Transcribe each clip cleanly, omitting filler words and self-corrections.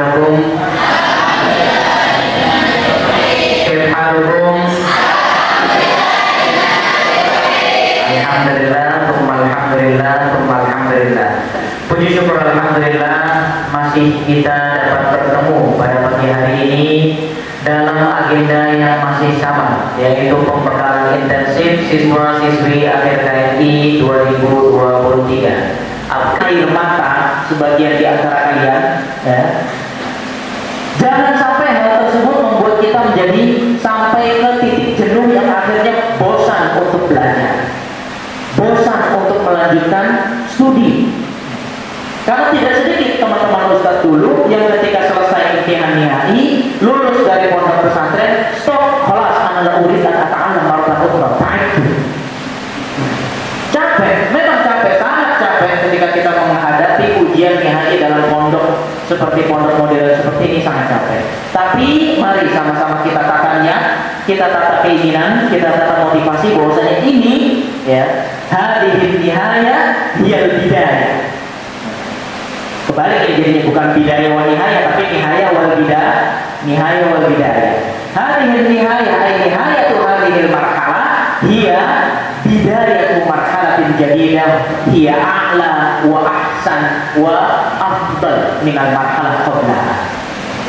halukum? Kif halukum? Alhamdulillah, alhamdulillah, alhamdulillah. Puji syukur alhamdulillah masih kita dapat bertemu pada pagi hari ini dalam agenda yang masih sama, yaitu pembekalan intensif siswa-siswi akhir KMI 2023. Akhir mata sebagian di antara kalian, ya. Jangan sampai hal tersebut membuat kita menjadi sampai ke titik jenuh yang akhirnya bosan untuk belajar, bosan untuk melanjutkan studi. Karena tidak sedikit teman-teman ustadz dulu yang ketika selesai imtihan nihai, lulus dari pondok pesantren, stop, kelas anak urid dan katakan martabat baik. Capek, memang capek, sangat capek ketika kita menghadapi ujian nihai dalam pondok seperti pondok modern seperti ini, sangat capek. Tapi mari sama-sama kita tata niat, kita tata keinginan, kita tata motivasi bahwasanya ini, ya, hadhihi nihaya hiyal bidayah. Kebalik ini jadinya, bukan bidaya wal nihaya, tapi nihaya wal bidayah, nihaya wal bidayah. Hadhihi nihaya ay nihayatu hadhil marhalah hiya bidayatu marhalatin jadidah hiya a'la wa ahsan wa afdal minal marhalah qablaha.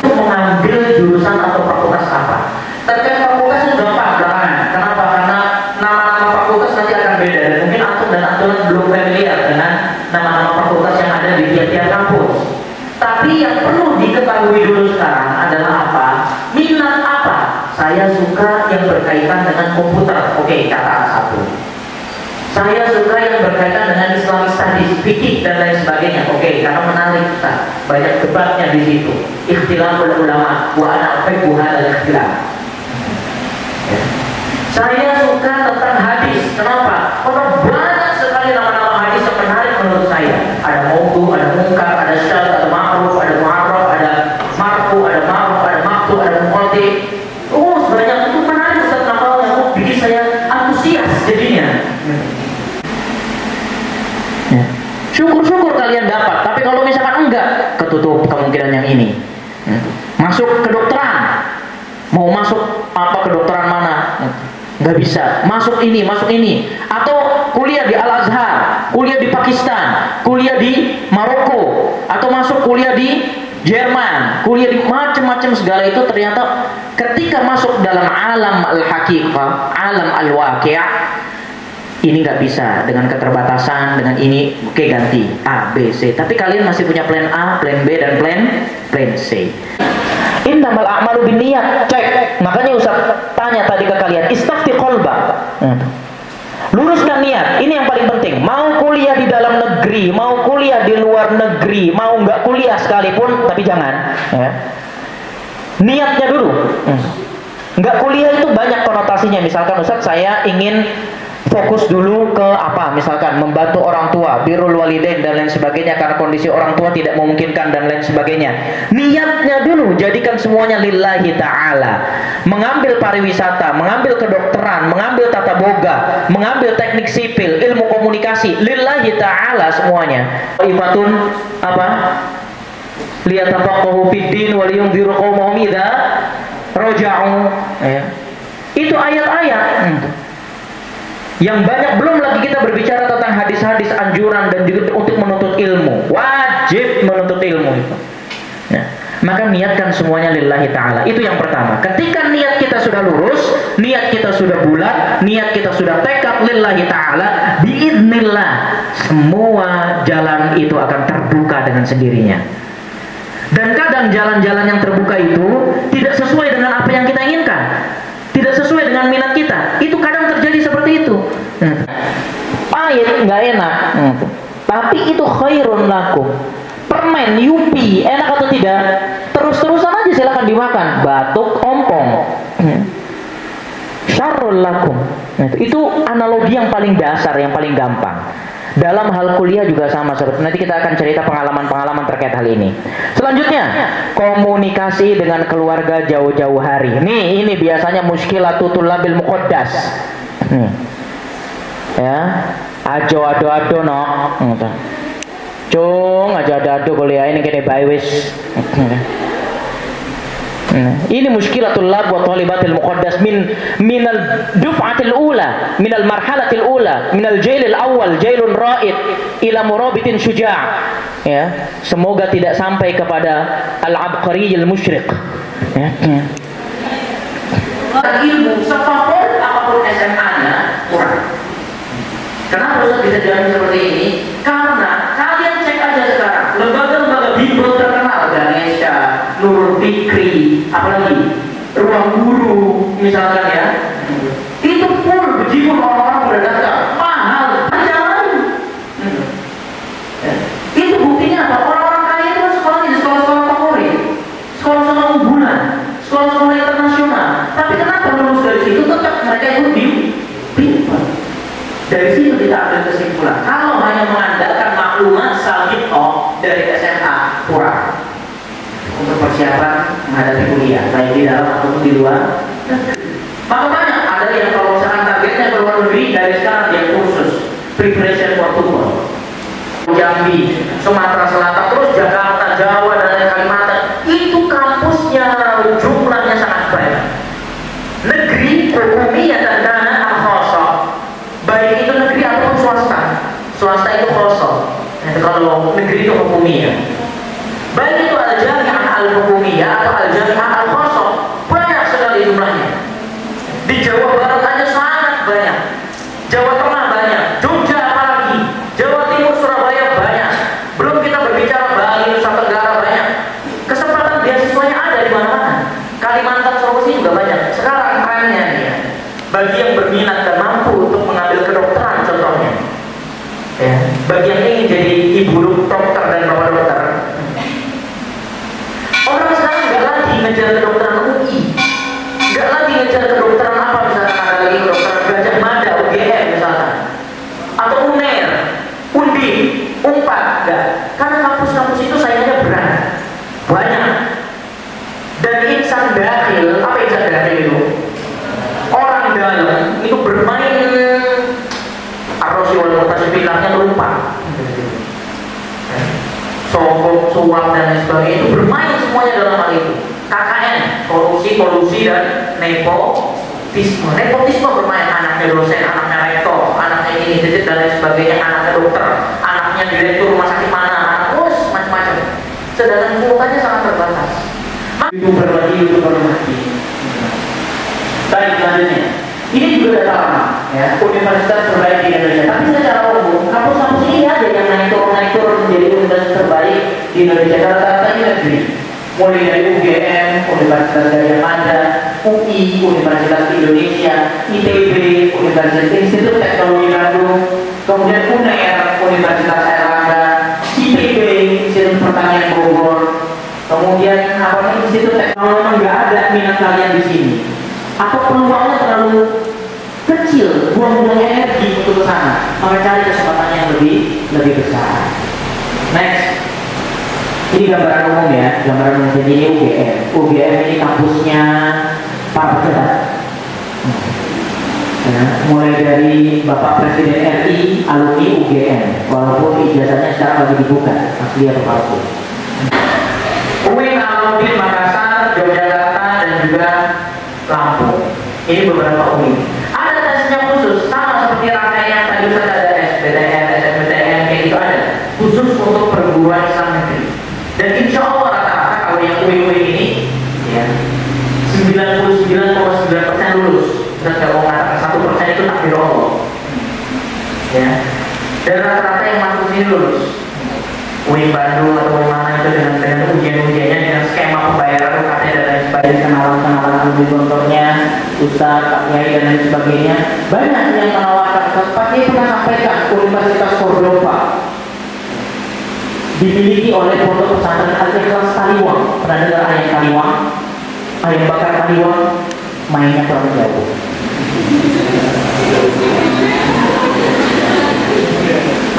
Untuk mengambil jurusan atau fakultas apa? Terkait fakultas itu gampang belakangan. Kenapa? Karena nama-nama fakultas nanti akan beda dan mungkin antum dan antum belum familiar dengan nama-nama fakultas yang ada di tiap-tiap kampus. Tapi yang perlu diketahui dulu sekarang adalah apa? Minat apa? Saya suka yang berkaitan dengan komputer. Oke, kata satu. Saya suka yang berkaitan dengan Islamic Studies, fikih dan lain sebagainya. Oke, karena menarik kita. Banyak debatnya di situ. Ikhtilaful ulama wa ana uhibbu hadzal ikhtilaf. Saya suka tentang hadis. Kenapa? Karena banyak sekali nama-nama hadis yang menarik menurut saya. Ada maudhu, ada munkar, ada syadz, ada ma'ruf, ada mu'arraf, ada marfu, ada ma'ruf, ada maqtu, ada muqaddi. Oh, sebanyak itu menarik Ustaz nama yang bikin saya antusias jadinya. Syukur-syukur kalian dapat, tapi kalau misalkan enggak, ketutup kemungkinan yang ini. Masuk kedokteran, mau masuk apa kedokteran mana? Nggak bisa. Masuk ini, atau kuliah di Al Azhar, kuliah di Pakistan, kuliah di Maroko, atau masuk kuliah di Jerman, kuliah di macam-macam segala itu ternyata ketika masuk dalam alam al-haqiqah, alam al-waqi', ini nggak bisa dengan keterbatasan, dengan ini oke ganti A, B, C. Tapi kalian masih punya plan A, plan B, dan plan C. Innamal a'malu binniyat. Cek. Makanya Ustaz tanya tadi ke kalian, istafti qalba. Luruskan niat. Ini yang paling penting. Mau kuliah di dalam negeri, mau kuliah di luar negeri, mau nggak kuliah sekalipun, tapi jangan, ya. Niatnya dulu. Nggak kuliah itu banyak konotasinya. Misalkan Ustaz, saya ingin fokus dulu ke apa, misalkan membantu orang tua, birrul walidain dan lain sebagainya karena kondisi orang tua tidak memungkinkan dan lain sebagainya. Niatnya dulu, jadikan semuanya lillahi ta'ala. Mengambil pariwisata, mengambil kedokteran, mengambil tata boga, mengambil teknik sipil, ilmu komunikasi, lillahi ta'ala semuanya. Ifatun apa? Liyatafaqahu fid-din wa liyunziru qaumahum idza raja'u. Itu ayat-ayat. Yang banyak, belum lagi kita berbicara tentang hadis-hadis anjuran dan juga untuk menuntut ilmu. Wajib menuntut ilmu itu. Ya. Maka niatkan semuanya lillahi ta'ala. Itu yang pertama. Ketika niat kita sudah lurus, niat kita sudah bulat, niat kita sudah tekad lillahi ta'ala, biidznillah, semua jalan itu akan terbuka dengan sendirinya. Dan kadang jalan-jalan yang terbuka itu tidak sesuai dengan apa yang kita inginkan, tidak sesuai dengan minat kita. Itu kadang terjadi seperti itu. Pahit, nggak enak, tapi itu khairun lakum. Permen, yupi, enak atau tidak? Terus-terusan aja silakan dimakan. Batuk, ompong, syarrul lakum. Itu analogi yang paling dasar, yang paling gampang. Dalam hal kuliah juga sama. Nanti kita akan cerita pengalaman-pengalaman terkait hal ini. Selanjutnya, komunikasi dengan keluarga jauh-jauh hari. Ini biasanya muskilatu tulabil muqaddas. Ya, ajo ado no. Cung aja dadu kuliah ini kene bae wis. Ini muskilatul lab wa talibatil muqaddas minal duf'atil ula, minal marhalatil ula, minal jailil awal, jailun ra'id ila murabitin syuja'. Ya, semoga tidak sampai kepada al-abqariyil musyriq. Ya. Ilmu apapun SMA-nya kurang. Kenapa Ustaz bisa jalan seperti ini? Karena kalian cek aja sekarang lembaga-lembaga bimbel terkenal, Ganesha, Nurul Fikri, apalagi Ruang Guru misalkan ya, itu full bejibun orang-orang udah datang, mahal, jangan. Itu buktinya apa? Orang-orang kaya itu sekolahnya di sekolah-sekolah favorit, sekolah-sekolah unggulan, sekolah-sekolah internasional. Tapi kenapa lulus dari situ tetap mereka itu bimbel? Dari situ kita ambil kesimpulan, kalau hanya mengandalkan maklumat salbito dari SMA kurang untuk persiapan menghadapi kuliah, baik di dalam ataupun di luar. Maka banyak ada yang kalau misalkan targetnya ke luar negeri, dari sekarang dia kursus preparation for tomorrow. Jambi, Sumatera Selatan, terus Jakarta, Jawa, dan Kalimantan, itu kampusnya jumlahnya sangat banyak. Negeri, hukumiyah, dan dana al-khasah, baik itu negeri ataupun swasta. Swasta itu khasah. Kalau negeri itu hukumiyah. Baik itu al-jami'ah al-hukumiyah atau al-jami'ah al-khasah, banyak sekali jumlahnya. Di Jawa Barat aja sangat banyak. Jawa Tengah banyak, Jogja apalagi, Jawa Timur, Surabaya banyak. Belum kita berbicara Bali, Nusa Tenggara banyak. Kesempatan beasiswanya ada di mana-mana. Kalimantan, Sulawesi juga banyak. Sekarang trennya nih ya, bagi yang berminat dan mampu untuk mengambil kedokteran contohnya, ya, bagi yang ingin jadi ibu dokter dan bapak dokter, orang sekarang nggak lagi ngejar kedokteran UI, nggak lagi ngejar kedokteran apa, misalkan ada lagi kedokteran Gajah Mada, UGM misalkan, atau UNER, Undip, Unpad, enggak. Karena kampus-kampus itu saingannya berat, banyak. Dan insan dakhil, apa insan dakhil itu? Orang dalam itu bermain arrosi wal mutasyabilahnya lupa, sogok, suap dan lain sebagainya, itu bermain semuanya dalam hal itu. KKN, korupsi, kolusi, dan nepotisme. Nepotisme bermain, anaknya dosen, anaknya rektor, anaknya ini, dan lain sebagainya, anaknya dokter, anaknya direktur rumah sakit mana, anak bos, macam-macam. Sedangkan kuotanya sangat terbatas. Itu berbagi. Baik, selanjutnya, ini juga data lama, ya, universitas terbaik di Indonesia. Tapi secara umum, kampus-kampus ini ada yang naik turun menjadi universitas terbaik di Indonesia. Rata-rata ini negeri, mulai dari UGM, Universitas Gajah Mada, UI, Universitas Indonesia, ITB, Universitas Institut Teknologi Bandung, kemudian UNER, Universitas Airlangga, ITB, Institut Pertanian Bogor, kemudian Institut Teknologi. Nggak ada minat kalian di sini, atau peluangnya terlalu kecil, buang-buang energi untuk ke sana, maka cari kesempatan yang lebih besar. Next, ini gambaran umum ya, gambaran umum. Jadi ini UGM ini kampusnya Pak Pejabat. Ya, mulai dari Bapak Presiden RI, alumni UGM, walaupun ijazahnya sekarang lagi dibuka, asli atau palsu. UIN, Alauddin, Makassar, Yogyakarta, dan juga Lampung. Ini beberapa UIN. Ada tesnya khusus, sama seperti rangkaian yang tadi Ustaz ada SBTN, SNBTN, kayak gitu ada. Khusus untuk perguruan Islam negeri. Dan insya Allah rata-rata kalau yang UIN ini, ya, 99,9% lulus. Dan kalau mengatakan 1% itu takdir Allah. Ya. Dan rata-rata yang masuk sini lulus. UIN Bandung atau mana itu dengan ujian-ujiannya, dengan skema pembayaran UKT dan lain sebagainya, kenalan-kenalan alumni kontornya, Ustaz, Pak Kiai dan lain sebagainya. Banyak yang menawarkan. Pak Kiai pernah sampaikan Universitas Cordoba dimiliki oleh pondok pesantren Al-Ikhlas Kaliwang. Pernah dengar ayam Kaliwang? Ayam bakar Kaliwang, mainnya kurang jauh.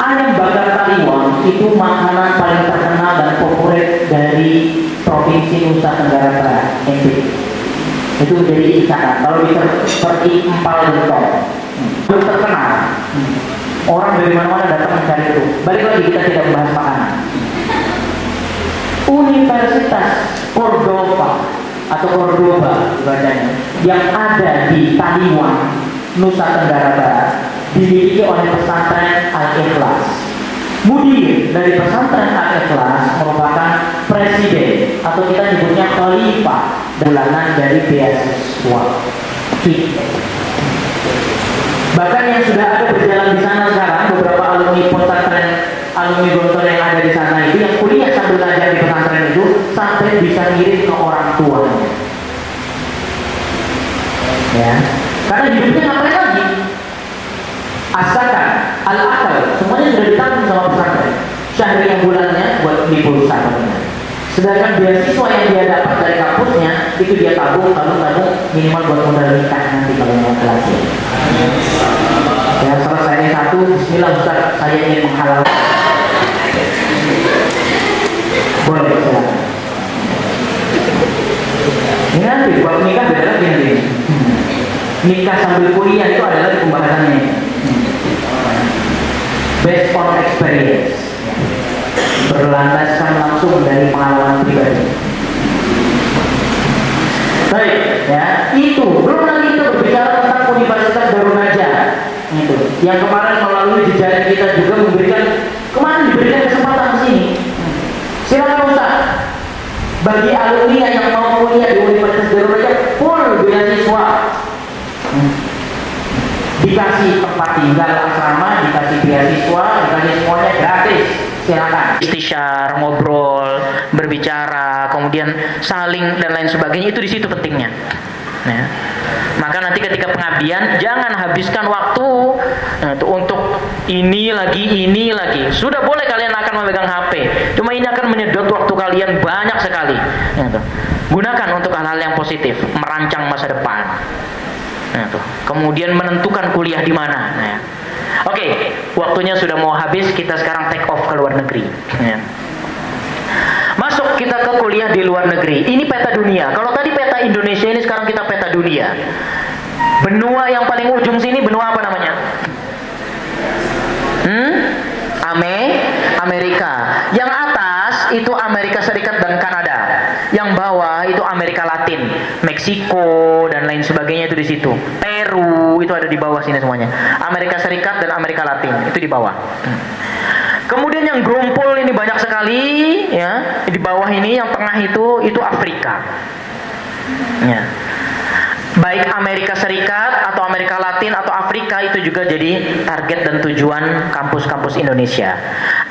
Ayam bakar Kaliwang itu makanan paling terkenal dan populer dari provinsi Nusa Tenggara Barat, NTB. Itu jadi ikan. Kalau seperti empal gentong, itu terkenal. Orang dari mana-mana datang mencari itu. Balik lagi, kita tidak membahas makanan. Universitas Cordoba atau Cordoba bacanya, yang ada di Taliwan, Nusa Tenggara Barat, dimiliki oleh pesantren Al-Ikhlas. Mudir dari pesantren Al-Ikhlas merupakan presiden atau kita nyebutnya khalifah bulanan dari beasiswa. Bahkan yang sudah ada berjalan di sana sekarang, beberapa alumni pesantren, alumni Gontor yang ada di sana itu, yang kuliah sambil belajar di pesantren itu, sampai bisa ngirim ke orang tuanya. Ya, karena hidupnya ngapain lagi? Asalkan, al-akal, semuanya sudah ditanggung sama pesantren. Syahriah bulannya buat di pulsanya. Sedangkan beasiswa yang dia dapat dari kampusnya itu dia tabung minimal buat modal nikah nanti kalau mau kelas. Ya, selesai satu, bismillah Ustaz, saya ingin menghalalkan. Boleh, silakan. Ini nanti buat nikah beda lagi nanti. Nikah sambil kuliah itu adalah pembahasannya. Based on experience, berlandaskan langsung dari pengalaman pribadi. Baik, ya, itu belum lagi kita berbicara tentang Universitas Darun Najah. Itu yang kemarin melalui jejaring kita juga diberikan kesempatan ke sini. Silakan Ustaz, bagi alumni yang mau kuliah di Universitas Darun Najah full beasiswa, dikasih tempat tinggal asrama, dikasih beasiswa, dikasih semuanya gratis. Silakan istisyar, ngobrol, berbicara, kemudian saling dan lain sebagainya, itu di situ pentingnya. Ya. Maka nanti ketika pengabdian jangan habiskan waktu untuk ini lagi. Sudah boleh kalian akan memegang HP, cuma ini akan menyedot waktu kalian banyak sekali. Gunakan untuk hal-hal yang positif, merancang masa depan. Kemudian menentukan kuliah di mana. Oke, waktunya sudah mau habis, kita sekarang take off ke luar negeri. Masuk kita ke kuliah di luar negeri. Ini peta dunia. Kalau tadi peta Indonesia, ini sekarang kita peta dunia. Benua yang paling ujung sini, benua apa namanya? Amerika. Yang atas itu Amerika Serikat dan Kanada. Yang bawah itu Amerika Latin, Meksiko dan lain sebagainya itu di situ. Peru itu ada di bawah sini semuanya. Amerika Serikat dan Amerika Latin itu di bawah. Kemudian yang gerompol ini banyak sekali, ya. Di bawah ini yang tengah itu Afrika. Ya. Baik Amerika Serikat atau Amerika Latin atau Afrika itu juga jadi target dan tujuan kampus-kampus Indonesia.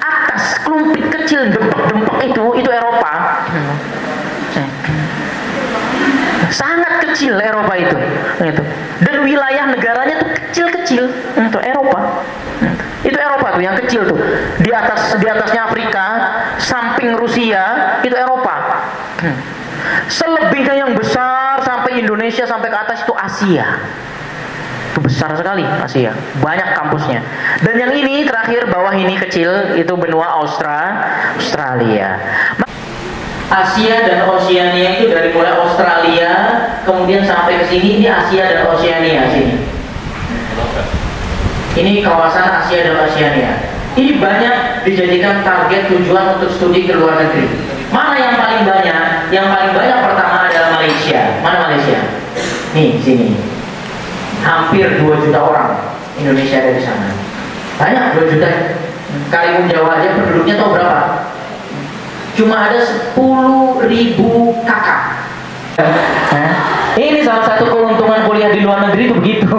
Atas klumpit kecil dempek-dempek itu Eropa. Sangat kecil Eropa itu. Dan wilayah negaranya tuh kecil-kecil. Itu Eropa. Itu Eropa tuh yang kecil tuh. Di atasnya Afrika, samping Rusia itu Eropa. Selebihnya yang besar sampai Indonesia sampai ke atas itu Asia. Itu besar sekali Asia, banyak kampusnya. Dan yang ini terakhir bawah ini kecil itu benua Australia. Asia dan Oseania itu dari mulai Australia kemudian sampai ke sini, ini Asia dan Oseania sini. Ini kawasan Asia dan Oseania. Ini banyak dijadikan target tujuan untuk studi ke luar negeri. Mana yang paling banyak? Yang paling banyak pertama adalah Malaysia. Mana Malaysia? Nih, sini. Hampir 2 juta orang Indonesia ada di sana. Banyak, 2 juta. Karimun Jawa aja penduduknya tahu berapa? Cuma ada 10.000 kakak. Ini salah satu keuntungan kuliah di luar negeri itu begitu.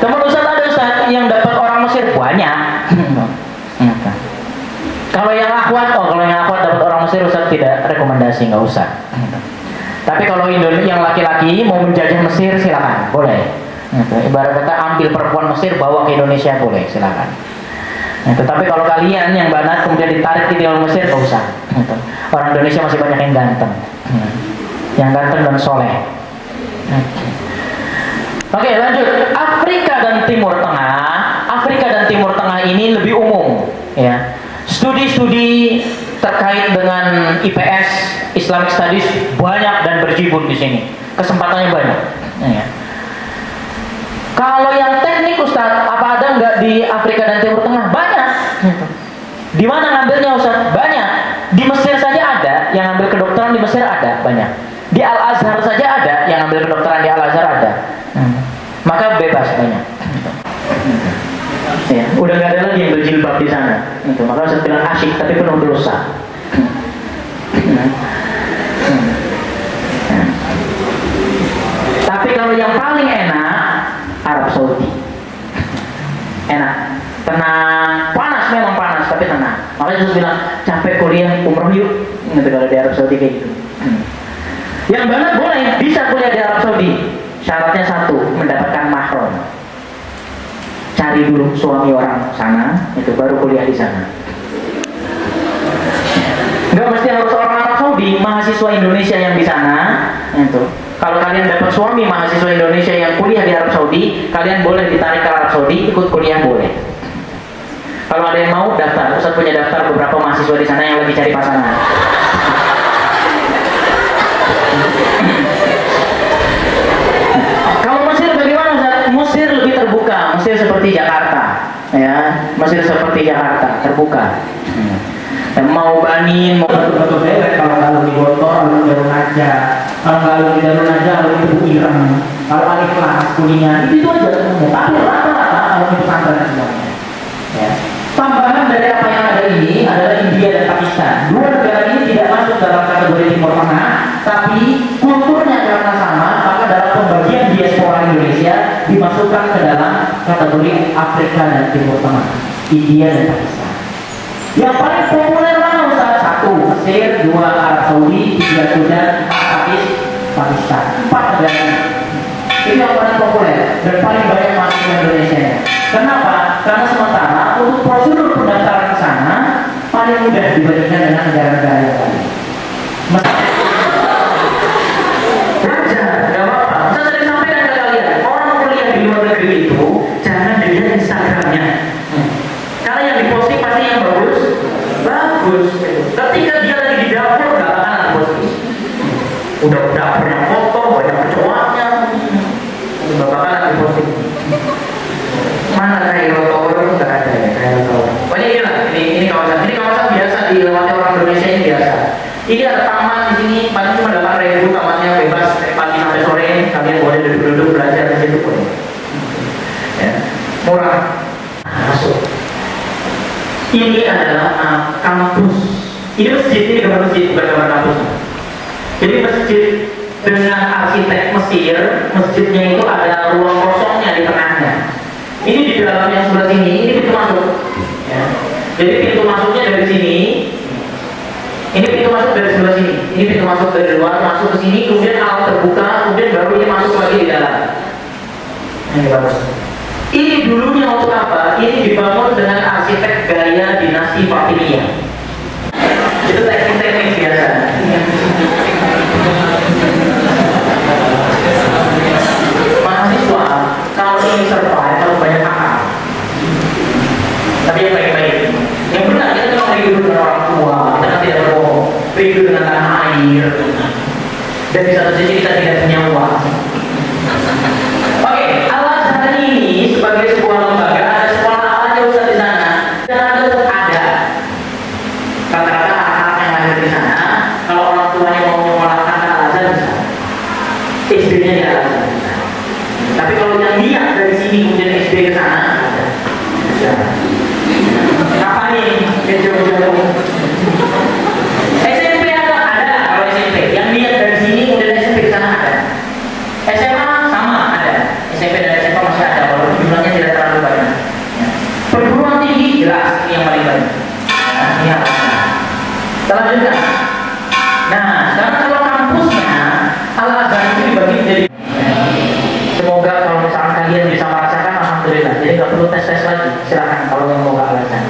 Teman Ustaz ada Ustaz yang dapat orang Mesir banyak. Kalau yang akhwat dapat orang Mesir Ustaz tidak rekomendasi, nggak usah. Tapi kalau Indonesia yang laki-laki mau menjajah Mesir silakan, boleh. Ibarat kata ambil perempuan Mesir bawa ke Indonesia boleh, silakan. Tetapi kalau kalian yang banat kemudian ditarik ke tinggal Mesir nggak usah. Orang Indonesia masih banyak yang ganteng, yang ganteng dan soleh. Oke, lanjut. Afrika dan Timur Tengah ini lebih umum, ya. Studi-studi terkait dengan IPS, Islamic Studies banyak dan berjibun di sini. Kesempatannya banyak. Ya. Kalau yang teknik Ustaz, apa ada nggak di Afrika dan Timur Tengah? Banyak. Di mana ngambilnya Ustaz? Banyak. Di Mesir saja ada yang ngambil kedokteran, di Mesir ada banyak. Di Al-Azhar saja ada yang ngambil kedokteran, di Al-Azhar ada. Maka bebas banyak. Ya, udah nggak ada lagi yang berjilbab di sana. Itu maka saya bilang asyik tapi penuh dosa. Tapi kalau yang paling enak Arab Saudi. Enak, tenang, panas memang panas tapi tenang. Makanya saya bilang capek kuliah umroh yuk. Gitu kalau di Arab Saudi kayak gitu. Yang banget boleh bisa kuliah di Arab Saudi. Syaratnya satu, mendapatkan mahram. Cari dulu suami orang sana, itu baru kuliah di sana. Nggak mesti harus orang Arab Saudi, mahasiswa Indonesia yang di sana. Itu. Kalau kalian dapat suami mahasiswa Indonesia yang kuliah di Arab Saudi, kalian boleh ditarik ke Arab Saudi, ikut kuliah boleh. Kalau ada yang mau daftar, Ustaz punya daftar beberapa mahasiswa di sana yang lagi cari pasangan. Kalau Mesir bagaimana Ustaz? Mesir lebih terbuka, Mesir seperti Jakarta, ya, Mesir seperti Jakarta, terbuka. Mau banin, mau betul dewek kalau di Bogor, kalau di Darun Aja, kalau di Darun Aja, kalau di Tebu Ireng, kalau alih kelas kuliah itu aja semua. Tapi rata-rata kalau di pesantren semuanya. Ya. Tambahan dari apa yang ada ini adalah India dan Pakistan. Dua negara ini tidak masuk dalam kategori Timur Tengah, tapi kulturnya karena sama, maka dalam pembagian diaspora Indonesia dimasukkan ke dalam kategori Afrika dan Timur Tengah, India dan Pakistan. Yang paling populer mana Ustaz? Satu, Mesir, dua, Arab Saudi, tiga, Sudan, Pakistan. Empat negara ini yang paling populer dan paling banyak mahasiswa Indonesia. Kenapa? Karena sementara untuk prosedur pendaftaran ke sana paling mudah dibandingkan dengan negara-negara yang lain. belajar, nggak apa-apa. Saya sering sampaikan ke kalian, orang kuliah di luar negeri itu jangan dilihat Instagramnya. Karena yang diposting pasti yang bagus. Ketika dia lagi di dapur nggak bakalan posting. Udah dapurnya kotor, banyak kecoaknya, nggak bakalan diposting. Mana kayak kotor nggak ada ya kayak kotor. Pokoknya ini kawasan biasa dilewati orang Indonesia ini biasa. Ini ada taman di sini, paling cuma 8.000 tamannya bebas pagi sampai sore. Kalian boleh duduk-duduk belajar di situ pun. Ya, murah. Masuk. Ini adalah kampus. Ini masjid, ini gambar masjid, bukan gambar kampus. Jadi masjid dengan arsitek Mesir, masjidnya itu ada ruang kosongnya di tengahnya. Ini di dalam yang sebelah sini, ini pintu masuk. Ya. Jadi pintu masuknya dari sini. Ini pintu masuk dari sebelah sini. Ini pintu masuk dari luar, masuk ke sini, kemudian alat terbuka, kemudian baru ini masuk lagi di dalam. Ini bagus. Ini dulunya untuk apa? Ini dibangun dengan arsitek gaya dinasti Fatimiyah. Itu teknik-teknik biasa. Mahasiswa kalau ingin survive harus banyak akal. Tapi yang baik-baik, yang benar kita memang hidup dengan orang tua, kita tidak berbohong, hidup dengan tanah air. Dan di satu sisi kita tidak punya uang. Oke, Al-Azhar ini sebagai sebuah lembaga ada sekolah aja Ustaz di sana. Dan ada. Rata-rata anak-anak yang lahir di sana, kalau orang tuanya mau menyekolahkan ke Al-Azhar di sana, SD-nya di Al-Azhar. Tapi kalau yang lihat dari sini kemudian SD ke sana, ada. Apa nih? Jauh-jauh. SMP ada kalau SMP. Yang lihat dari sini kemudian SMP ke sana ada. SMA sama ada. SMP dan SMA masih ada, walaupun jumlahnya tidak terlalu banyak. Perguruan tinggi jelas ini yang paling banyak. Ini harus. Kita lanjutkan. Nah, sekarang kalau kampusnya Al-Azhar itu dibagi menjadi. Semoga kalau misalkan kalian bisa merasakan, alhamdulillah. Jadi nggak perlu tes-tes lagi. Silakan kalau yang mau ke Al-Azhar.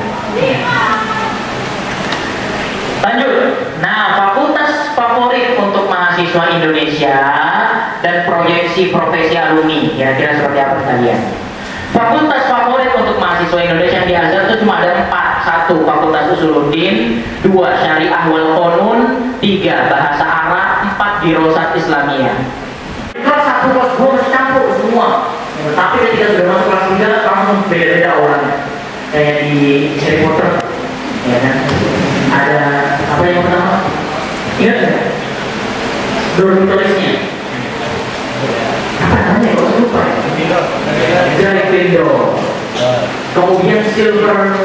Lanjut. Nah, fakultas favorit untuk mahasiswa Indonesia dan proyeksi profesi alumni, kira-kira seperti apa kalian? Fakultas favorit untuk mahasiswa Indonesia di Azhar itu cuma ada 4. 1. Fakultas Usuluddin, 2. Syariah wal Qanun, 3. Bahasa Arab, 4. Dirosat Islamiyah. Kelas 1, kelas 2 masih campur semua. Tapi ketika sudah masuk Harry Potter, ya kan? Ada apa yang pertama? Ingat nggak? Dormitorisnya. Apa namanya? Kok lupa? Gryffindor. Kemudian Slytherin.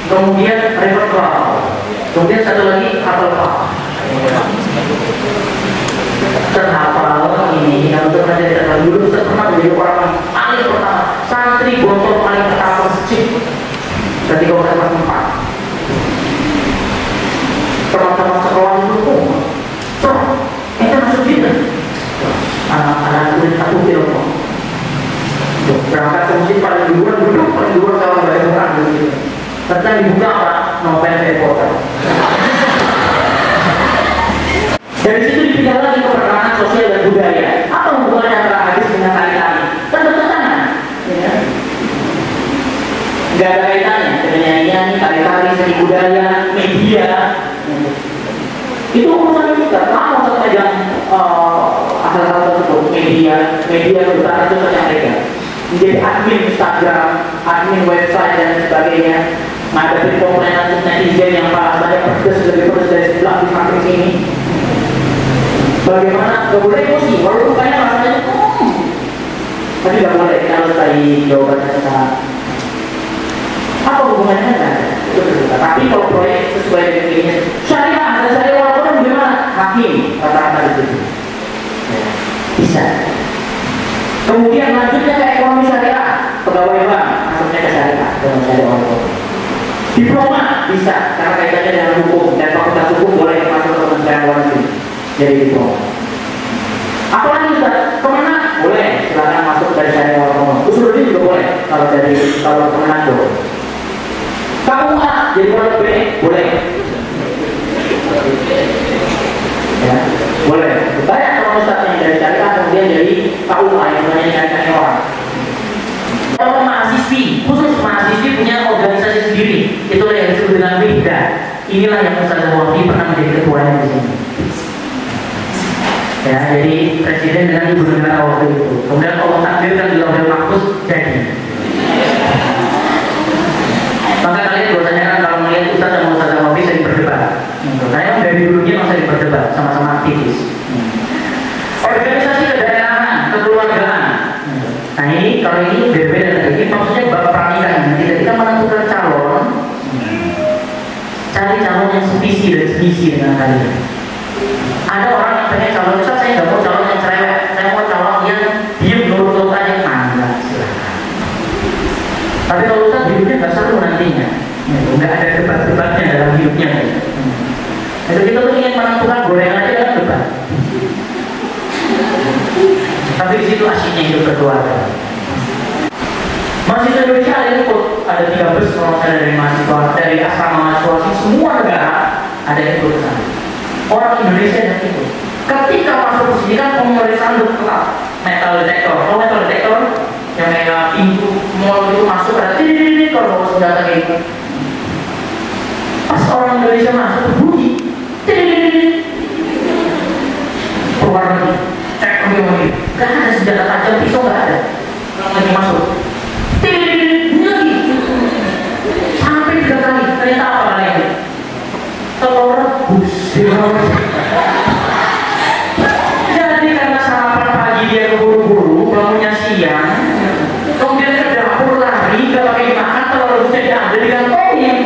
Kemudian Ravenclaw. Kemudian satu lagi Hufflepuff. Terhafal ini kalau untuk menjadi terhafal dulu Ustaz pernah menjadi orang yang paling pertama, santri botol paling pertama masjid ketika Ustaz kelas 4. Teman-teman sekolah itu so, kita masuk kita anak-anak kulit satu kilo berangkat ke masjid paling duluan, duduk paling duluan kalau nggak ada orang gitu. Ternyata dibuka Pak, novel Harry Potter. Dari situ dipindah lagi ke perangan sosial dan budaya. Apa hubungannya antara hadis dengan tari-tari? Kan bertentangan, ya. Gak ada kaitannya dengan nyanyian, tari-tari, seni budaya, media. Itu urusan kita. Mau satu yang hal-hal tersebut, media berbagai itu saja mereka. Menjadi admin Instagram, admin website dan sebagainya. Menghadapi komponen netizen yang paling banyak lebih pedas dari sebelah di samping sini. Bagaimana? Gak boleh emosi, walaupun banyak rasanya tapi gak boleh kalau tadi jawabannya tentang apa hubungannya kan? Itu berbeda. Tapi kalau proyek sesuai dengan dirinya syariah, ada syariah walaupun bagaimana? Hakim, rata-rata di situ bisa. Kemudian lanjutnya ke ekonomi syariah, pegawai bank masuknya ke syariah dengan syariah walaupun diploma bisa, karena kaitannya dengan hukum dan fakultas hukum boleh masuk ke Kementerian Luar Negeri jadi diploma. Apalagi Ustaz, kemenang boleh, silakan masuk dari syariah walaupun usuludin juga boleh kalau kemenang boleh. KUA jadi produk B boleh, ya boleh. Banyak kalau Ustaz yang dari syariah kemudian jadi KUA yang menyanyikan orang. Kalau mahasiswi, khusus mahasiswi punya organisasi sendiri, itulah yang disebut dengan WIHDA. Inilah yang Ustaz Wafi pernah menjadi ketuanya di sini. Ya, jadi presiden dengan ibu negara waktu itu. Kemudian Allah takdirkan di Lauhul Mahfuz jadi. Maka kalian biasanya kan kalau melihat Ustaz dan Ustaz Wafi sering berdebat. Saya dari dulunya masih berdebat sama-sama aktivis. Organisasi kedaerahan, kekeluargaan. Nah ini kalau ini berbeda lagi. Maksudnya bab pernikahan. Jadi kita menentukan calon, cari calon yang sevisi dan sevisi dengan kalian. Ada orang yang pengen calon, Ustaz saya nggak mau calon yang cerewet, saya mau calon yang diam nurut aja. Nah, silakan. Tapi kalau Ustaz hidupnya nggak seru nantinya, nggak ada debat-debatnya dalam hidupnya. Itu kita tuh ingin menentukan goreng aja dalam debat. Tapi di situ asyiknya hidup berkeluarga. Mahasiswa Indonesia ada 3 bus kalau saya dari mahasiswa dari asrama mahasiswa semua negara ada yang ikut sana. Orang Indonesia yang ikut. Ketika masuk ke sini kan pemeriksaan tetap metal detector. Kalau metal detector yang kayak pintu mall itu masuk ada titik kalau senjata gitu. Pas orang Indonesia masuk bunyi titik keluar lagi cek lagi. Gak ada senjata tajam pisau gak ada. Lagi masuk titik lagi sampai 3 kali. Ternyata apa lagi? Telur rebus. Jadi karena sarapan pagi dia keburu-buru, bangunnya siang, kemudian ke dapur lari, gak pakai makan, telur rebusnya diambil digantungin,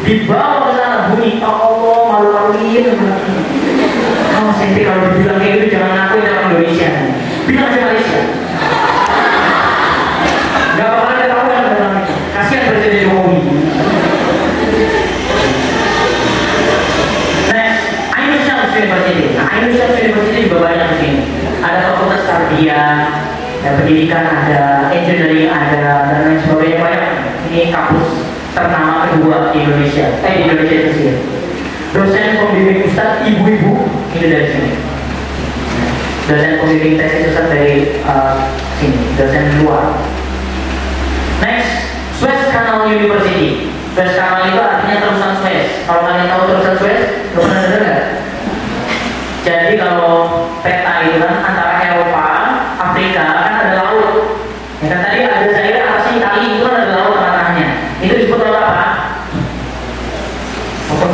dibawa ke sana bunyi, Allah malu-maluin. Oh, Sinti kalau dibilang kayak gitu jangan ngakuin orang Indonesia, bilang aja Malaysia. Gak bakal ada tahu kan dalam itu. Kasihan Presiden Jokowi. Nah, University juga banyak di sini. Ada fakultas tarbiyah, ada pendidikan, ada engineering, ada dan lain sebagainya banyak. Ini kampus ternama kedua di Indonesia. Di Indonesia itu sih. Dosen pembimbing Ustaz ibu-ibu ini dari sini. Dosen pembimbing tesis Ustaz dari sini, dosen luar. Next, Suez Canal University. Suez Canal itu artinya terusan Suez. Kalau kalian tahu terusan Suez, pernah dengar nggak? Jadi kalau peta itu kan antara Eropa, Afrika kan ada laut. Ya kan tadi ada Zaire, atasnya Italia itu kan ada laut.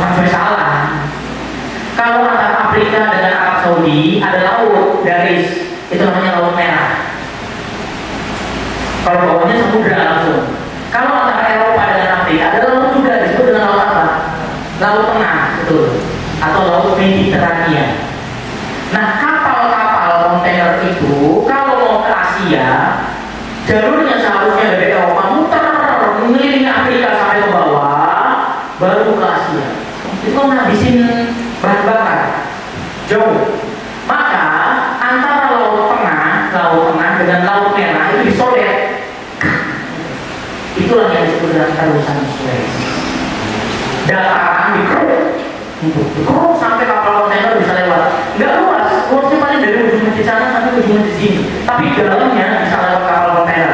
sampai salah. Kalau antara Afrika dengan Arab Saudi ada laut garis, itu namanya Laut Merah. Kalau bawahnya samudra langsung. Kalau antara Eropa dengan Afrika ada laut juga, disebut dengan laut apa? Laut Tengah, betul. Atau Laut Mediterania. Nah, kapal-kapal kontainer itu kalau mau ke Asia, jalurnya seharusnya dari Eropa muter mengelilingi Afrika sampai ke bawah, baru ke Asia. Itu ngabisin bahan bakar jauh. Maka antara Laut Tengah dengan Laut Merah itu disobek. Itulah yang disebut dengan terusan Suez. Dataran dikeruk sampai kapal kontainer bisa lewat. Nggak luasnya paling dari ujung masjid sana sampai ujung masjid sini. Tapi dalamnya bisa lewat kapal kontainer.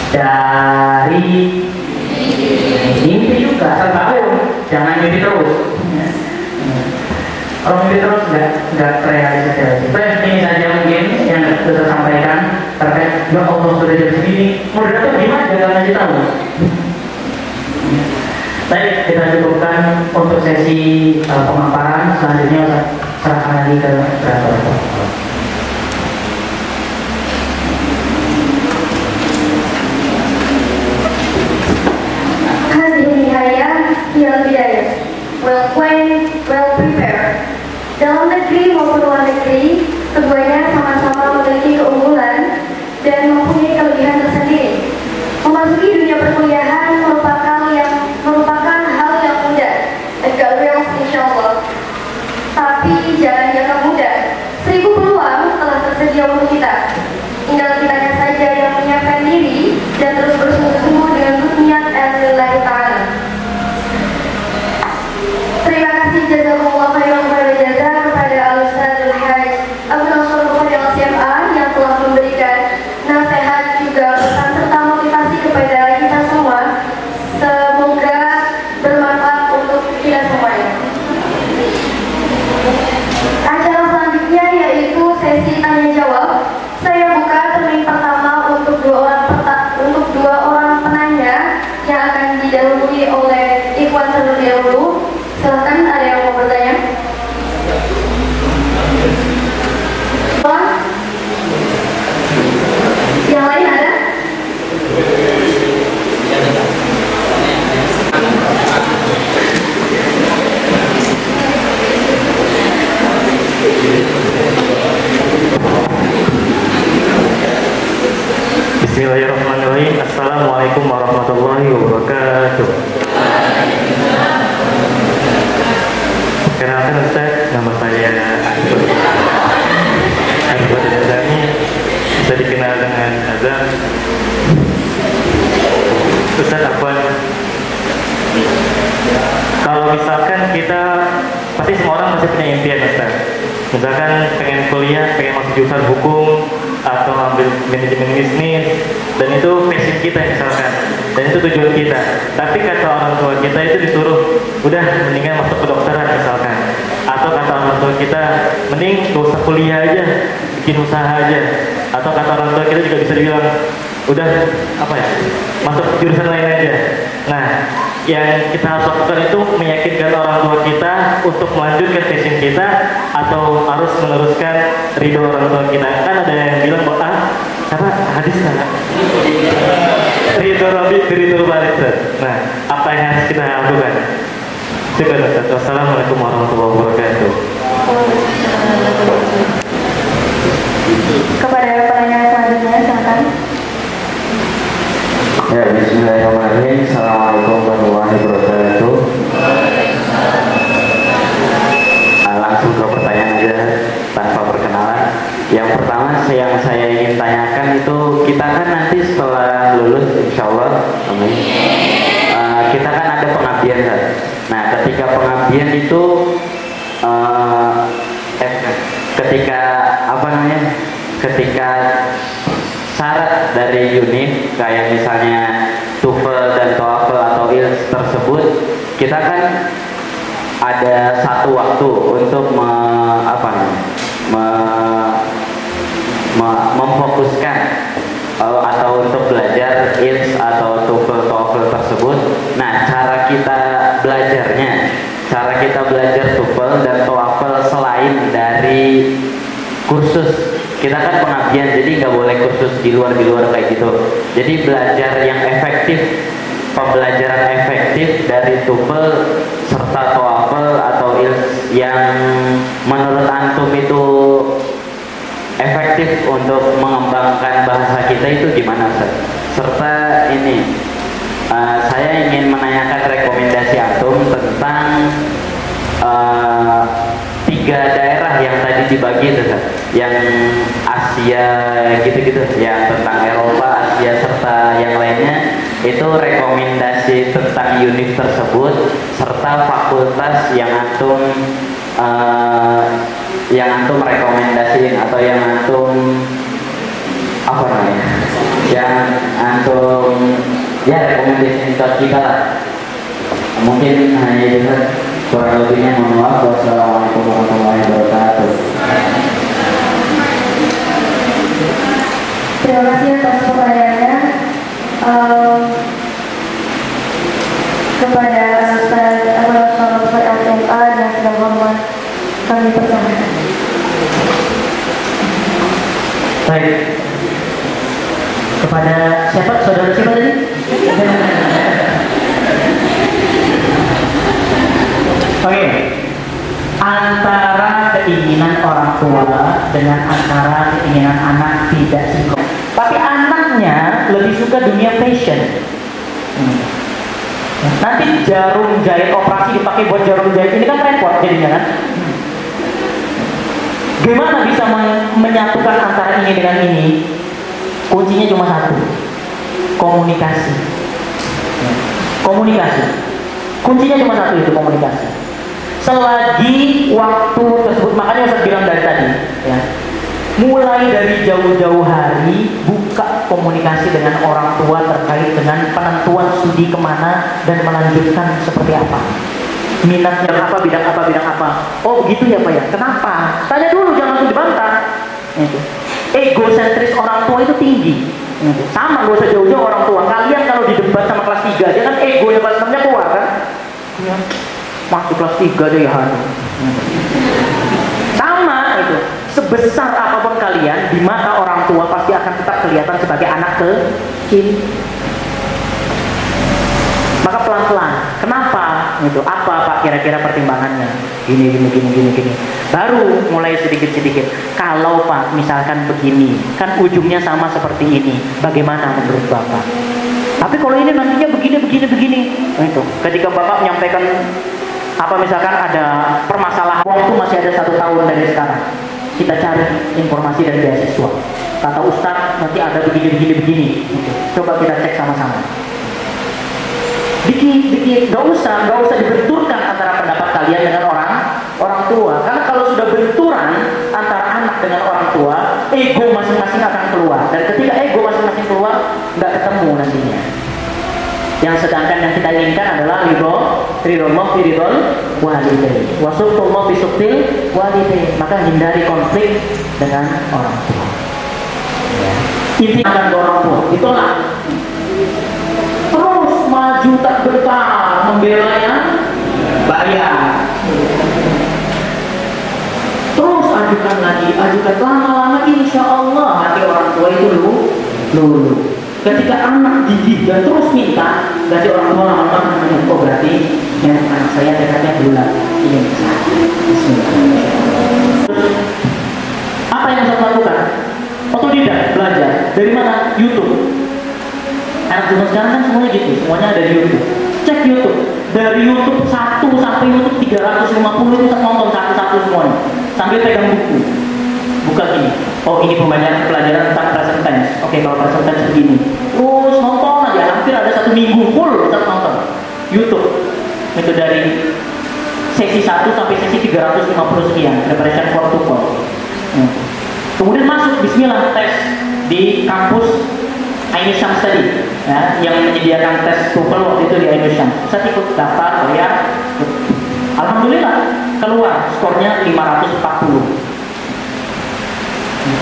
Dari mimpi juga terbangun, jangan mimpi terus. Kalau mimpi terus nggak terrealisasi. Baik, ini saja mungkin yang bisa saya sampaikan terkait ya Allah sudah jam segini. Moderator gimana jangan ngasih tahu. Baik, kita cukupkan untuk sesi pemaparan. Selanjutnya serahkan lagi ke moderator. Well planned, well prepared. Dalam negeri maupun luar negeri, keduanya sama-sama memiliki keunggulan dan mempunyai kelebihan tersendiri. Memasuki dunia perkuliahan merupakan hal yang mudah, agak real insyaallah. Tapi jangan dianggap mudah. 1000 peluang telah tersedia untuk kita. Tinggal kitanya saja yang menyiapkan diri dan terus bersungguh-sungguh dengan niat lillahi ta'ala. Terima kasih jazakumullah khairan jazaa kepada Al-Ustaz Al-Hajj Abu Nasr Al-Fadil SMA yang telah memberikan nasihat juga pesan serta motivasi kepada kita semua. Semoga bermanfaat untuk kita semuanya. Acara selanjutnya yaitu sesi tanya jawab. Saya buka termin pertama untuk dua orang penanya yang akan didahului oleh Ikhwan terlebih dahulu. Silahkan, ada yang mau bertanya? Yang lain ada? Bismillahirrahmanirrahim. Assalamualaikum warahmatullahi wabarakatuh. Kenalkan Ustaz, nama saya Akbar Azami, bisa dikenal dengan Azam. Ustaz Afwan, kalau misalkan kita, pasti semua orang masih punya impian Ustaz. Misalkan pengen kuliah, pengen masuk jurusan hukum atau ambil manajemen bisnis, dan itu passion kita misalkan, dan itu tujuan kita. Tapi kata orang tua kita itu disuruh udah mendingan masuk kedokteran misalkan, atau kata orang tua kita mending gak usah kuliah aja, bikin usaha aja, atau kata orang tua kita juga bisa dibilang udah masuk jurusan lain aja. Nah, yang kita harus lakukan itu meyakinkan orang tua kita untuk melanjutkan passion kita atau harus meneruskan ridho orang tua kita. Kan ada yang bilang bahwa hadis kan ridho Rabbi ridho balik. Nah, apa yang harus kita lakukan? Wassalamualaikum warahmatullahi wabarakatuh. Kepada penanya selanjutnya, silakan. Ya, bismillahirrahmanirrahim. Assalamualaikum warahmatullahi wabarakatuh. Langsung ke pertanyaan aja tanpa perkenalan. Yang pertama yang saya ingin tanyakan itu, kita kan nanti setelah lulus insyaallah, amin, kita kan ada pengabdian kan. Nah, ketika pengabdian itu ketika syarat dari unit kayak misalnya TOEFL dan TOEFL atau IELTS tersebut, kita kan ada satu waktu untuk memfokuskan atau untuk belajar IELTS atau TOEFL kita belajarnya, cara kita belajar TOEFL dan TOEFL selain dari kursus. Kita kan pengabdian, jadi nggak boleh kursus di luar kayak gitu. Jadi belajar yang efektif, pembelajaran efektif dari TOEFL serta TOEFL atau yang menurut antum itu efektif untuk mengembangkan bahasa kita itu gimana, Ustaz? Serta ini saya ingin menanyakan rekomendasi antum tentang 3 daerah yang tadi dibagi itu, Ustaz. Yang Asia gitu-gitu, yang tentang Eropa, Asia serta yang lainnya, itu rekomendasi tentang univ tersebut serta fakultas yang antum rekomendasiin atau yang antum apa namanya, yang antum ya rekomendasiin ke kita lah. Mungkin hanya itu, kurang lebihnya mohon maaf. Wassalamualaikum warahmatullahi wabarakatuh. Terima kasih atas pertanyaannya. Kepada Ustaz LCMA dan sedang hormat kami persilahkan. Baik. Kepada siapa? Saudara siapa tadi? Oke. Antara keinginan orang tua dengan antara keinginan anak tidak sinkron. Tapi anaknya lebih suka dunia fashion. Nanti jarum jahit operasi dipakai buat jarum jahit ini kan repot jadinya kan. Gimana bisa menyatukan antara ini dengan ini? Kuncinya cuma satu, komunikasi. Komunikasi. Kuncinya cuma satu, itu komunikasi. Selagi waktu tersebut, makanya saya bilang dari tadi, ya, mulai dari jauh-jauh hari buka komunikasi dengan orang tua terkait dengan penentuan studi kemana dan melanjutkan seperti apa, minatnya apa, bidang apa. Oh begitu ya Pak ya, kenapa? Tanya dulu, jangan langsung dibantah. Itu egosentris orang tua itu tinggi. Sama, gak usah jauh-jauh orang tua. Kalian kalau di debat sama kelas 3, dia kan egonya kelas 6-nya keluar kan, ya, masuk kelas 3 deh ya. Sama itu. Sebesar apapun kalian, di mata orang tua pasti akan tetap kelihatan sebagai anak kecil. Maka pelan-pelan. Kenapa? Itu apa Pak kira-kira pertimbangannya? Gini. Baru mulai sedikit-sedikit. Kalau Pak misalkan begini, kan ujungnya sama seperti ini. Bagaimana menurut Bapak? Tapi kalau ini nantinya begini. Itu. Ketika Bapak menyampaikan apa misalkan ada permasalahan, waktu masih ada 1 tahun dari sekarang. Kita cari informasi dari beasiswa. Kata Ustadz nanti ada begini. Coba kita cek sama-sama. Dikit, gak usah dibenturkan antara pendapat kalian dengan orang tua. Karena kalau sudah benturan antara anak dengan orang tua, ego masing-masing akan keluar. Dan ketika ego masing-masing keluar, nggak ketemu nantinya. Yang sedangkan yang kita inginkan adalah ridho fi ridhol walidain, wa suqtullah fi suqtil walidain. Maka hindari konflik dengan orang tua. Ya. Inti akan ke orang tua, itulah. Terus maju tak berkah membela yang bayar. Terus ajukan lama-lama, insya Allah hati orang tua itu luluh. Ketika anak gigih dan terus minta, berarti orang tua lama-lama namanya, oh berarti memang anak saya dekatnya bulan ini. Terus apa yang harus lakukan? Otodidak belajar dari mana? YouTube. Anak zaman sekarang kan semuanya gitu, semuanya ada di YouTube. Cek YouTube, dari YouTube 1 sampai YouTube 350 itu nonton satu-satu semuanya, sambil pegang buku. Buka gini, oh ini pelajaran tentang present tense. Oke, kalau present tense begini. Terus nonton aja, hampir ada 1 minggu full kita nonton YouTube. Itu dari sesi 1 sampai sesi 350 sekian, preparation for TOEFL. Kemudian masuk, bismillah, tes di kampus Ainu Syams tadi, ya, yang menyediakan tes TOEFL waktu itu di Ainu Syams. Saya ikut daftar, bayar. Alhamdulillah keluar skornya 540.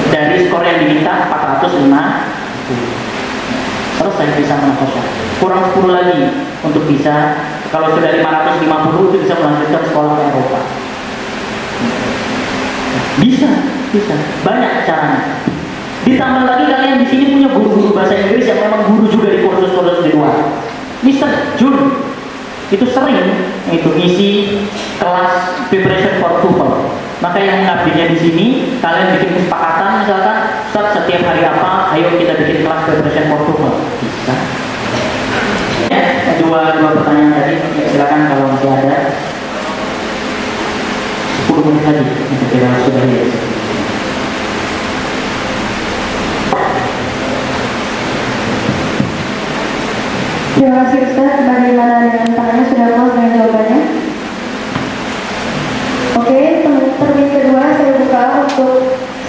Dari skor yang diminta 450. Terus saya bisa menangkapnya. Kurang 10 lagi untuk bisa Kalau sudah 550 itu bisa melanjutkan sekolah ke Eropa. Bisa, banyak caranya. Ditambah lagi kalian di sini punya guru-guru bahasa Inggris yang memang guru juga di kursus-kursus di luar. Mr. Jun itu sering itu ngisi kelas preparation for TOEFL. Maka yang mengabdinya di sini, kalian bikin kesepakatan misalkan, Ustaz setiap hari apa, ayo kita bikin kelas preparation for TOEFL. Bisa. Ya, dua pertanyaan tadi, ya, silakan kalau masih ada. 10 menit lagi untuk kita sudahi. Terima kasih Ustaz. Bagaimana dengan tangannya? Sudah puas dengan jawabannya? Oke, termin kedua saya buka untuk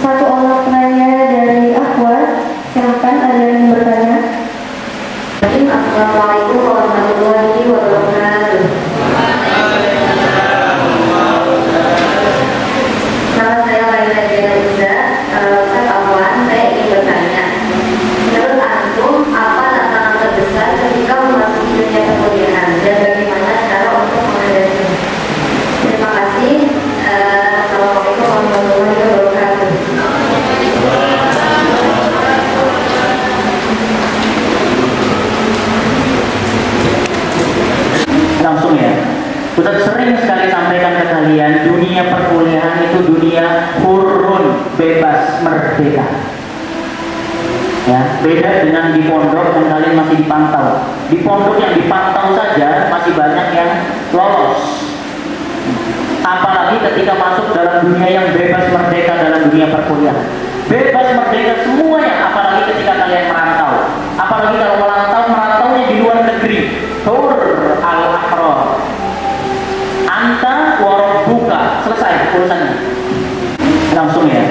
satu orang penanya dari Akhwat. Silahkan, ada yang bertanya. Assalamualaikum warahmatullahi wabarakatuh. Nama saya Laila Jaya. Ustaz Akhwat, saya ingin bertanya. Menurut antum, apa tantangan terbesar ketika memasuki dunia perkuliahan dan bagaimana cara untuk menghadapinya? Terima kasih. Assalamualaikum warahmatullahi wabarakatuh. Langsung ya. Ustaz sering sekali sampaikan ke kalian, dunia perkuliahan itu dunia hurun, bebas, merdeka. Ya, beda dengan di pondok yang kalian masih dipantau. Di pondok yang dipantau saja masih banyak yang lolos. Apalagi ketika masuk dalam dunia yang bebas merdeka dalam dunia perkuliahan. Bebas merdeka semuanya, apalagi ketika kalian merantau. Apalagi kalau merantaunya di luar negeri. Hur al-ahrar. Anta warabbuka. Selesai urusannya. Langsung ya.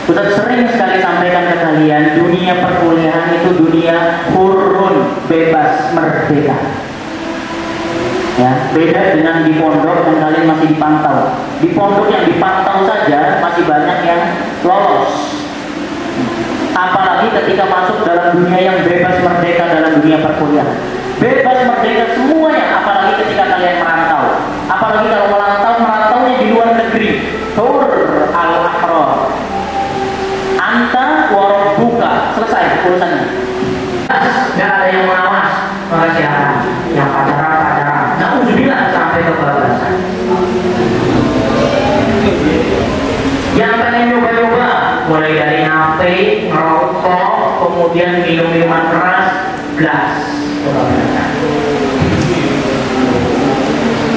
Ustaz sering sekali sampaikan ke kalian, dunia perkuliahan itu dunia hurun, bebas, merdeka. Ya, beda dengan di pondok yang kalian masih dipantau. Di pondok yang dipantau saja masih banyak yang lolos. Apalagi ketika masuk dalam dunia yang bebas merdeka dalam dunia perkuliahan. Bebas merdeka semuanya, apalagi ketika kalian merantau. Apalagi kalau merantaunya di luar negeri. Hur al-ahrar. Anta warabbuka. Selesai urusannya. Nggak ada yang mengawas kerahasiaan, yang pacaran. Na'udzubillah sampai ke kebablasan. Yang pengen nyoba-nyoba, mulai dari nape, ngerokok, kemudian minum minuman keras, gas.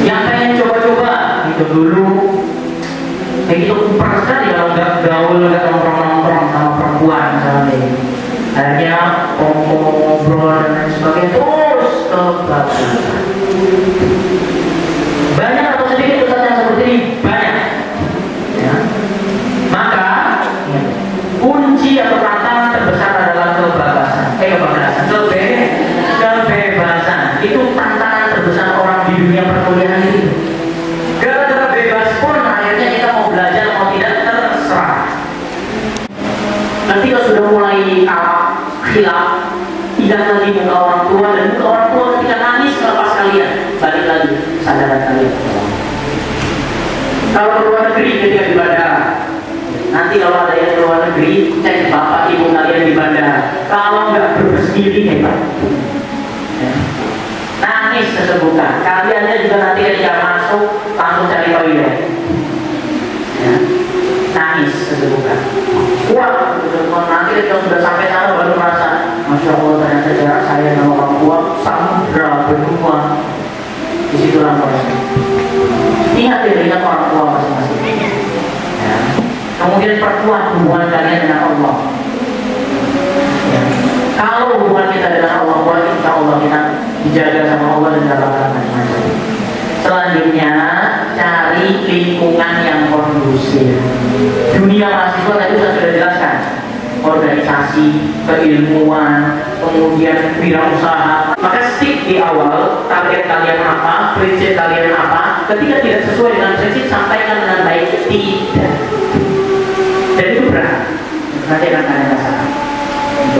Yang pengen coba-coba, itu dulu. Itu kuper sekali kalau nggak gaul, nggak nongkrong-nongkrong sama perempuan misalnya. Akhirnya ngobrol dan lain sebagainya, terus kebablasan. Banyak atau sedikit Ustaz yang seperti ini? Banyak. Ya. Maka kunci atau tantangan terbesar adalah kebebasan. Kebebasan itu tantangan terbesar orang di dunia perkuliahan itu. Gara-gara bebas pun akhirnya kita mau belajar mau tidak terserah. Nanti kalau sudah mulai khilaf, tidak lagi muka orang tua, dan muka orang tua ketika nangis melepas kalian, balik lagi kesadaran kalian. Kalau ke luar negeri ketika di bandara, nanti kalau ada yang ke luar negeri, cek bapak ibu kalian di bandara. Kalau nggak bersendiri hebat, nangis sesebutan. Kaliannya juga nanti ketika masuk langsung cari toilet, ya. Nangis sesebutan. Kuat, nanti ketika sudah sampai sana baru merasa, Masya Allah ternyata jarak saya dengan orang tua samudra benua. Disitulah proses. Ingat orang tua masing-masing. Ya. Kemudian perkuat hubungan kalian dengan Allah. Ya. Kalau hubungan kita dengan Allah kuat, insya Allah kita dijaga sama Allah dan dapatkan macam-macam. Selanjutnya cari lingkungan yang kondusif. Dunia mahasiswa tadi sudah jelaskan. Organisasi, keilmuan, kemudian wirausaha. Maka stick di awal, target kalian apa, prinsip kalian apa. Ketika tidak sesuai dengan prinsip, sampaikan dengan baik tidak. Dan itu berat. Nanti akan kalian rasakan.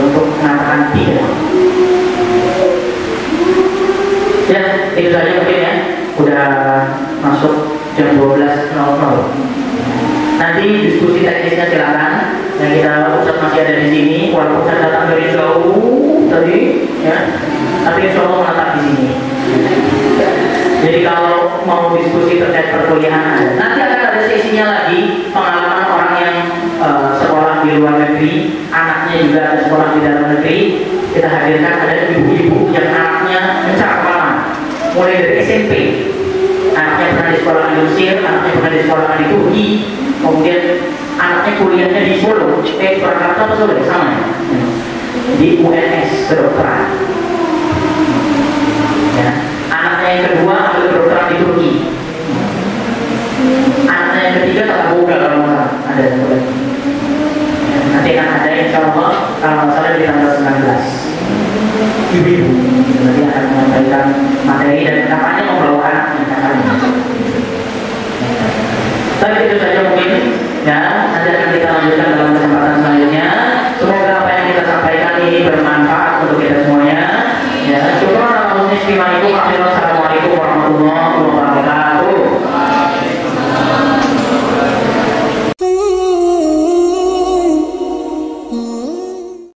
Untuk mengatakan tidak. Ya, itu saja mungkin ya. udah masuk jam 12.00. Nanti diskusi teknisnya silakan. Yang kita Ustaz masih ada di sini, walaupun saya datang dari jauh tadi, ya, tapi insya Allah menetap di sini. Jadi kalau mau diskusi terkait perkuliahan ada. Nanti akan ada sesinya lagi pengalaman orang yang sekolah di luar negeri, anaknya juga ada sekolah di dalam negeri. Kita hadirkan ada ibu-ibu yang anaknya mencakupan mulai dari SMP. Anaknya pernah di sekolah di Mesir, anaknya pernah di sekolah di Turki, kemudian anaknya kuliahnya di Solo, Surakarta atau Solo sama ya? Di UNS kedokteran. Ya. Anaknya yang kedua ambil kedokteran di Turki. Anaknya yang ketiga tak boga kalau nggak salah ada yang lagi. Ya, nanti akan ada insya Allah kalau nggak salah di tanggal 19. Ibu-ibu nanti akan menyampaikan materi dan kampanye membawa anaknya katanya. Tapi itu saja mungkin ya, nanti akan kita lanjutkan dalam kesempatan selanjutnya. Semoga apa yang kita sampaikan ini bermanfaat